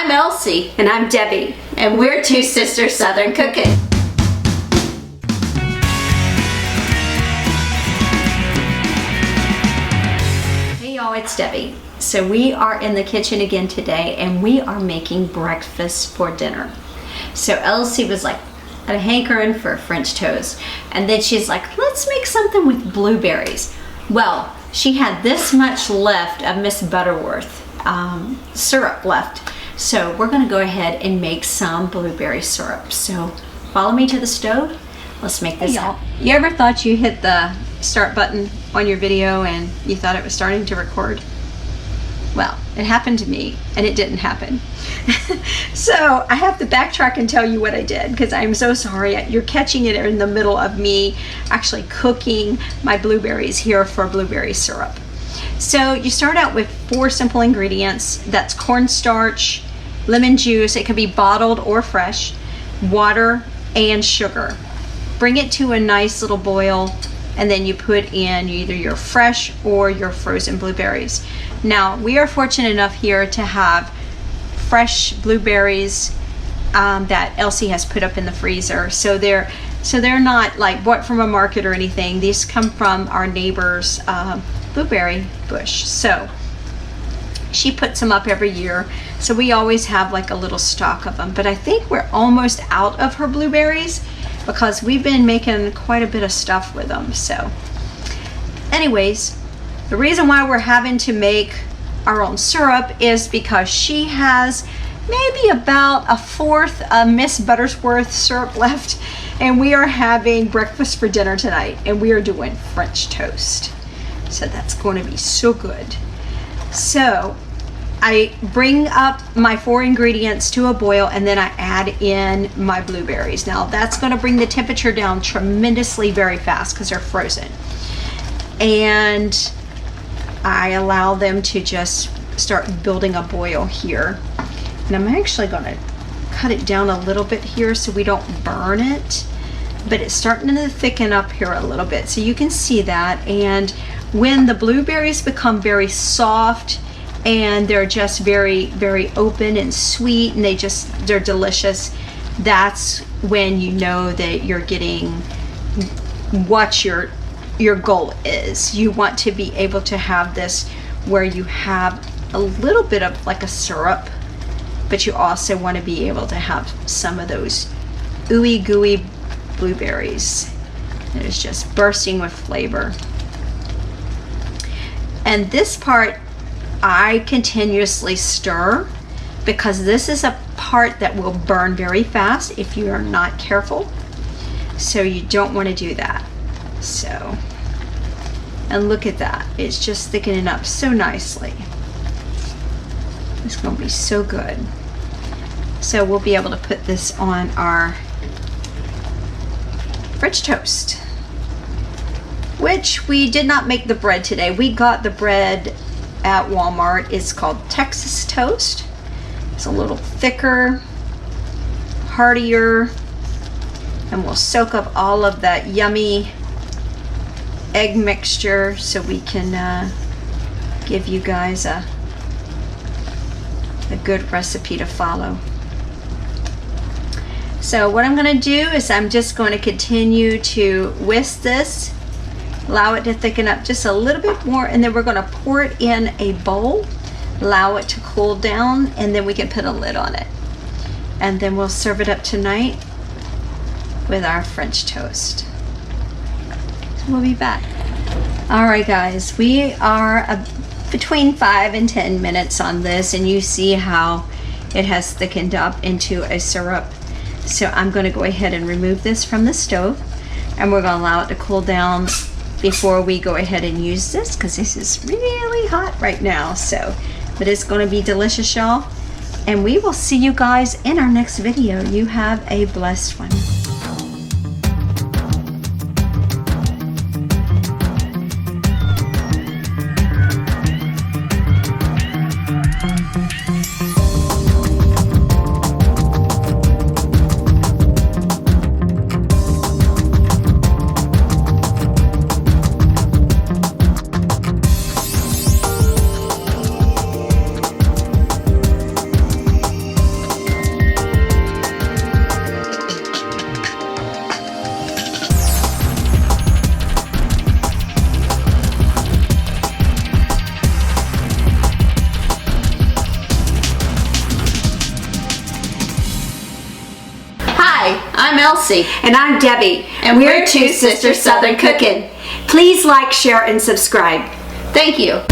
I'm Elsie. And I'm Debbie. And we're two sisters Southern cooking. Hey y'all, it's Debbie. So we are in the kitchen again today and we are making breakfast for dinner. So Elsie was like a hankering for French toast. And then she's like, let's make something with blueberries. Well, she had this much left of Miss Butterworth syrup left. So we're gonna go ahead and make some blueberry syrup. So follow me to the stove. Let's make this up. You ever thought you hit the start button on your video and you thought it was starting to record? Well, it happened to me and it didn't happen. So I have to backtrack and tell you what I did because I'm so sorry. You're catching it in the middle of me actually cooking my blueberries here for blueberry syrup. So you start out with 4 simple ingredients. That's cornstarch, lemon juice, it can be bottled or fresh, water, and sugar. Bring it to a nice little boil, and then you put in either your fresh or your frozen blueberries. Now, we are fortunate enough here to have fresh blueberries that Elsie has put up in the freezer. So they're not like bought from a market or anything. These come from our neighbor's blueberry bush. So she puts them up every year. So we always have like a little stock of them. But I think we're almost out of her blueberries because we've been making quite a bit of stuff with them. So anyways, the reason why we're having to make our own syrup is because she has maybe about a 1/4 of Miss Butterworth syrup left, and we are having breakfast for dinner tonight, and we are doing French toast. So that's going to be so good. So I bring up my 4 ingredients to a boil and then I add in my blueberries. Now that's going to bring the temperature down tremendously very fast because they're frozen. And I allow them to just start building a boil here. And I'm actually going to cut it down a little bit here so we don't burn it. But it's starting to thicken up here a little bit. So you can see that. And when the blueberries become very soft and they're just very, very open and sweet and they're delicious, that's when you know that you're getting what your goal is. You want to be able to have this where you have a little bit of like a syrup, but you also want to be able to have some of those ooey gooey blueberries that is just bursting with flavor. And this part I continuously stir because this is a part that will burn very fast if you are not careful. So you don't want to do that. So, and look at that. It's just thickening up so nicely. It's going to be so good. So we'll be able to put this on our French toast, which we did not make the bread today. We got the bread at Walmart. It's called Texas toast. It's a little thicker, heartier, and we'll soak up all of that yummy egg mixture so we can give you guys a good recipe to follow. So what I'm going to do is I'm just going to continue to whisk this, allow it to thicken up just a little bit more, and then we're going to pour it in a bowl, allow it to cool down, and then we can put a lid on it. And then we'll serve it up tonight with our French toast. So we'll be back. All right guys, we are between 5 and 10 minutes on this, and you see how it has thickened up into a syrup. So I'm going to go ahead and remove this from the stove, and we're going to allow it to cool down before we go ahead and use this because this is really hot right now. So, but it's going to be delicious, y'all, and we will see you guys in our next video. You have a blessed one. Hi, I'm Elsie. And I'm Debbie. And we're Two Sisters Southern Cooking. Please like, share, and subscribe. Thank you.